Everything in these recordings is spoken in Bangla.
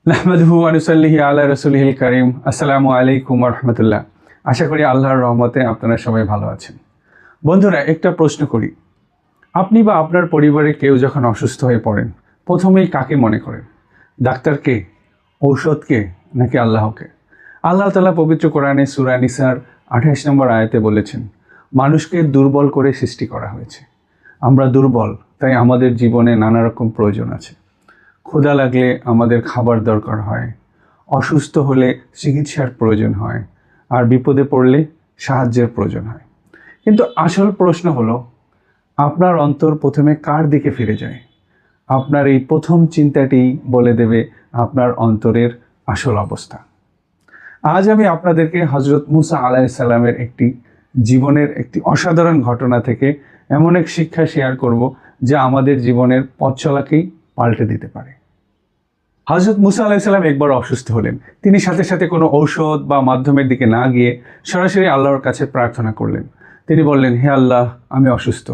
নাহমাদুহু ওয়া নুসাল্লিহি আলা রাসূলিহিল কারীম। আসসালামু আলাইকুম ওয়া রাহমাতুল্লাহ। আশা করি আল্লাহর রহমতে আপনারা সবাই ভালো আছেন। বন্ধুরা, একটা প্রশ্ন করি। আপনি বা আপনার পরিবারের কেউ যখন অসুস্থ হয়ে পড়েন, প্রথমেই কাকে মনে করেন? ডাক্তারকে, ঔষধকে, নাকি আল্লাহকে? আল্লাহ তাআলা পবিত্র কোরআনে সূরা নিসার 28 নম্বর আয়াতে বলেছেন, মানুষকে দুর্বল করে সৃষ্টি করা হয়েছে। আমরা দুর্বল, তাই আমাদের জীবনে নানা রকম প্রয়োজন আছে। ক্ষুধা লাগলে আমাদের খাবার দরকার হয়, অসুস্থ হলে চিকিৎসার প্রয়োজন হয়, আর বিপদে পড়লে সাহায্যের প্রয়োজন হয়। কিন্তু আসল প্রশ্ন হলো, আপনার অন্তর প্রথমে কার দিকে ফিরে যায়? আপনার এই প্রথম চিন্তাটি বলে দেবে আপনার অন্তরের আসল অবস্থা। আজ আমি আপনাদেরকে হযরত মুসা আলাইহিস সালামের একটি জীবনের একটি অসাধারণ ঘটনা থেকে এমন এক শিক্ষা শেয়ার করব, যা আমাদের জীবনের পথ চলাকেই পাল্টে দিতে পারে। হযরত মুসা আলাইহিস সালাম একবার অসুস্থ হলেন। তিনি সাথে সাথে কোনো ঔষধ বা মাধ্যমের দিকে না গিয়ে সরাসরি আল্লাহর কাছে প্রার্থনা করলেন। তিনি বললেন, হে আল্লাহ, আমি অসুস্থ।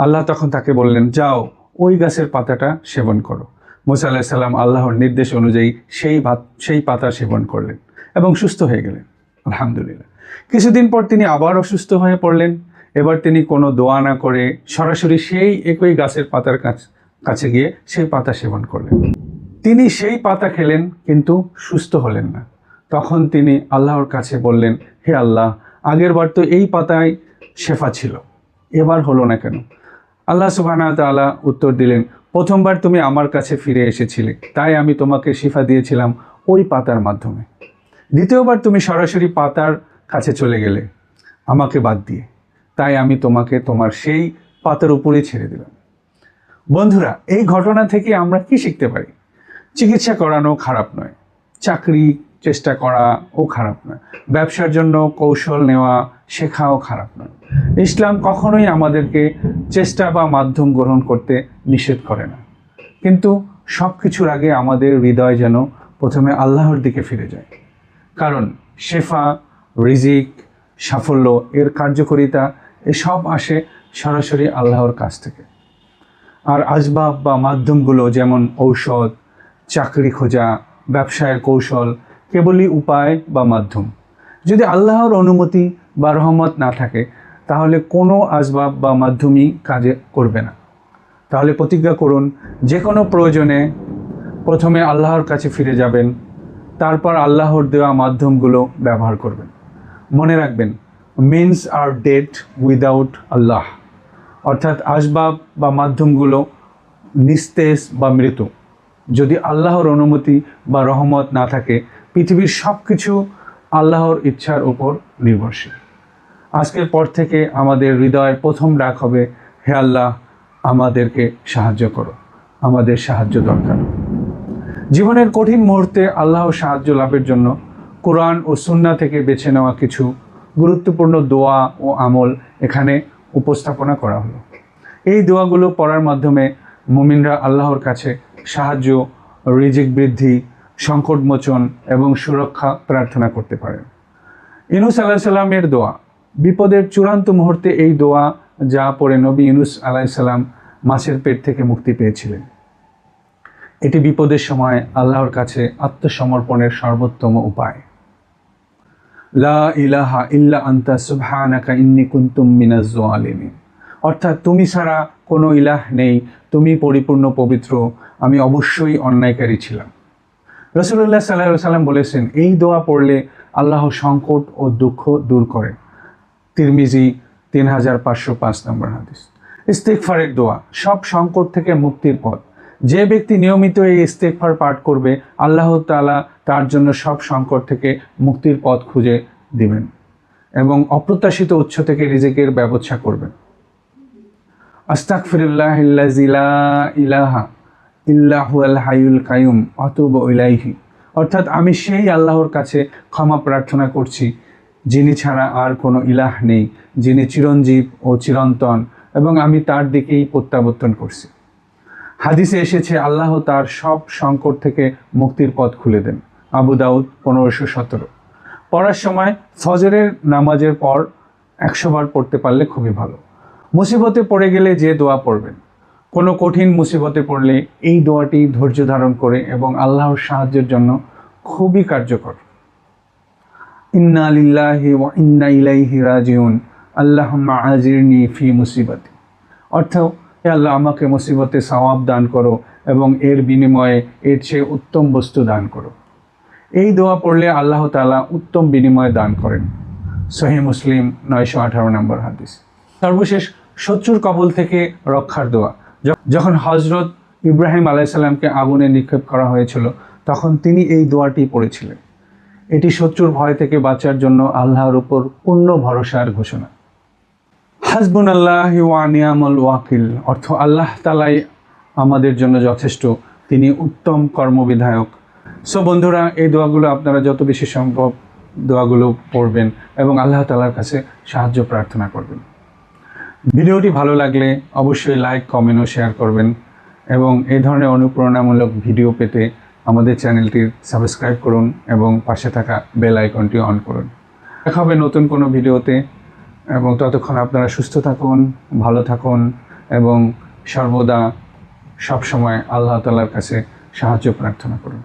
আল্লাহ তখন তাকে বললেন, যাও ওই গাছের পাতাটা সেবন করো। মুসা আলাইহিস সালাম আল্লাহর নির্দেশ অনুযায়ী সেই পাতা সেবন করলেন এবং সুস্থ হয়ে গেলেন। আলহামদুলিল্লাহ। কিছুদিন পর তিনি আবার অসুস্থ হয়ে পড়লেন। এবার তিনি কোনো দোয়া না করে সরাসরি সেই একই গাছের পাতার কাছে গিয়ে সেই পাতা সেবন করলেন। তিনি সেই পাতা খেলেন, কিন্তু সুস্থ হলেন না। তখন তিনি আল্লাহর কাছে বললেন, হে আল্লাহ, আগের বার তো এই পাতায় শেফা ছিল, এবার হলো না কেন? আল্লাহ সুবহানাহু ওয়া তাআলা উত্তর দিলেন, প্রথমবার তুমি আমার কাছে ফিরে এসেছিলে, তাই আমি তোমাকে শিফা দিয়েছিলাম ওই পাতার মাধ্যমে। দ্বিতীয়বার তুমি সরাসরি পাতার কাছে চলে গেলে আমাকে বাদ দিয়ে, তাই আমি তোমাকে তোমার সেই পাতার উপরেই ছেড়ে দিলাম। বন্ধুরা, এই ঘটনা থেকে আমরা কি শিখতে পারি? চিকিৎসা করানো খারাপ নয়, চাকরি চেষ্টা করাও খারাপ নয়, ব্যবসার জন্য কৌশল নেওয়া শেখাও খারাপ নয়। ইসলাম কখনোই আমাদেরকে চেষ্টা বা মাধ্যম গ্রহণ করতে নিষেধ করে না। কিন্তু সব কিছুর আগে আমাদের হৃদয় যেন প্রথমে আল্লাহর দিকে ফিরে যায়। কারণ শেফা, রিজিক, সাফল্য, এর কার্যকারিতা এসব আসে সরাসরি আল্লাহর কাছ থেকে। আর আসবাব বা মাধ্যমগুলো যেমন ঔষধ, চাকরি খোঁজা, ব্যবসায়ের কৌশল কেবলই উপায় বা মাধ্যম। যদি আল্লাহর অনুমতি বা রহমত না থাকে, তাহলে কোনো আসবাব বা মাধ্যমই কাজে করবে না। তাহলে প্রতিজ্ঞা করুন, যে কোনো প্রয়োজনে প্রথমে আল্লাহর কাছে ফিরে যাবেন, তারপর আল্লাহর দেওয়া মাধ্যমগুলো ব্যবহার করবেন। মনে রাখবেন, মিনস আর ডেড উইদাউট আল্লাহ, অর্থাৎ আসবাব বা মাধ্যমগুলো নিস্তেজ বা মৃত। যদি আল্লাহর অনুমতি বা রহমত না থাকে, পৃথিবীর সব কিছু আল্লাহর ইচ্ছার উপর নির্ভরশীল। আজকের পর থেকে আমাদের হৃদয়ের প্রথম ডাক হবে, হে আল্লাহ, আমাদেরকে সাহায্য করো, আমাদের সাহায্য দরকার। জীবনের কঠিন মুহূর্তে আল্লাহর সাহায্য লাভের জন্য কোরআন ও সুন্নাহ থেকে বেছে নেওয়া কিছু গুরুত্বপূর্ণ দোয়া ও আমল এখানে উপস্থাপনা করা হলো। এই দোয়াগুলো পড়ার মাধ্যমে মুমিনরা আল্লাহর কাছে সাহায্য, রিজিক বৃদ্ধি, সংকট মোচন এবং সুরক্ষা প্রার্থনা করতে পারেন। ইউনূস আলাইহিস সালামের দোয়া। বিপদের চূড়ান্ত মুহূর্তে এই দোয়া যা পড়ে নবী ইউনূস আলাইহিস সালাম মাছের পেট থেকে মুক্তি পেয়েছিলেন। এটি বিপদের সময় আল্লাহর কাছে আত্মসমর্পণের সর্বোত্তম উপায়। লা ইলাহা ইল্লা আনতা সুবহানাকা ইন্নী কুনতু মিনাজ জালিমিন, অর্থাৎ তুমি ছাড়া কোনো ইলাহ নেই, তুমি পরিপূর্ণ পবিত্র, আমি অবশ্যই অন্যায়কারী ছিলাম। রাসূলুল্লাহ সাল্লাল্লাহু আলাইহি ওয়াসাল্লাম বলেছেন, এই দোয়া পড়লে আল্লাহ সংকট ও দুঃখ দূর করে। তিরমিজি 3505 নম্বর হাদিস। ইস্তেগফারের দোয়া, সব সংকট থেকে মুক্তির পথ। যে ব্যক্তি নিয়মিত এই ইস্তেগফার পাঠ করবে, আল্লাহ তাআলা তার জন্য সব সংকট থেকে মুক্তির পথ খুঁজে দিবেন এবং অপ্রত্যাশিত উৎস থেকে রিজিকের ব্যবস্থা করবেন। আস্তাগফিরুল্লাহিল্লাযী লা ইলাহা ইল্লা হুয়াল হাইয়ুল কাইয়ুম ওয়া আতুবু ইলাইহি, অর্থাৎ আমি সেই আল্লাহর কাছে ক্ষমা প্রার্থনা করছি, যিনি ছাড়া আর কোনো ইলাহ নেই, যিনি চিরঞ্জীব ও চিরন্তন, এবং আমি তার দিকেই প্রত্যাবর্তন করছি। হাদিসে এসেছে, আল্লাহ তার সব সংকট থেকে মুক্তির পথ খুলে দেন। আবু দাউদ 1517। পড়ার সময় ফজরের নামাজের পর 100 বার পড়তে পারলে খুবই ভালো। মুসিবতে পড়ে গেলে যে দোয়া পড়বেন। কোনো কঠিন মুসিবতে পড়লে এই দোয়াটি ধৈর্য ধারণ করে এবং আল্লাহর সাহায্যের জন্য খুবই কার্যকর। ইন্না লিল্লাহি ওয়া ইন্না ইলাইহি রাজিউন আল্লাহুম্মা আজিরনি ফি মুসিবাতি, অর্থ হে আল্লাহ আমাকে মুসিবতে সওয়াব দান করো এবং এর বিনিময়ে এর চেয়ে উত্তম বস্তু দান করো। এই দোয়া পড়লে আল্লাহ তাআলা উত্তম বিনিময় দান করেন। সহিহ মুসলিম 918 নম্বর হাদিস। সর্বশেষ শত্রুর কবল থেকে রক্ষার দোয়া। যখন হজরত ইব্রাহিম আলাইহিস সালামকে আগুনে নিক্ষেপ করা হয়েছিল তখন তিনি এই দোয়াটি পড়েছিলেন। এটি শত্রুর ভয় থেকে বাঁচার জন্য আল্লাহর উপর পূর্ণ ভরসার ঘোষণা। হাসবুনাল্লাহি ওয়া নি'মাল ওয়াকিল, অর্থ আল্লাহ তাআলাই আমাদের জন্য যথেষ্ট, তিনি উত্তম কর্মবিধায়ক। সো বন্ধুরা, এই দোয়াগুলো আপনারা যত বেশি সম্ভব দোয়াগুলো পড়বেন এবং আল্লাহ তাআলার কাছে সাহায্য প্রার্থনা করবেন। ভিডিওটি ভালো লাগলে অবশ্যই লাইক, কমেন্ট ও শেয়ার করবেন এবং এই ধরনের অনুপ্রেরণামূলক ভিডিও পেতে আমাদের চ্যানেলটি সাবস্ক্রাইব করুন এবং পাশে থাকা বেল আইকনটি অন করুন। দেখা হবে নতুন কোনো ভিডিওতে, এবং ততক্ষণ আপনারা সুস্থ থাকুন, ভালো থাকুন এবং সর্বদা সবসময় আল্লাহ তাআলার কাছে সাহায্য প্রার্থনা করুন।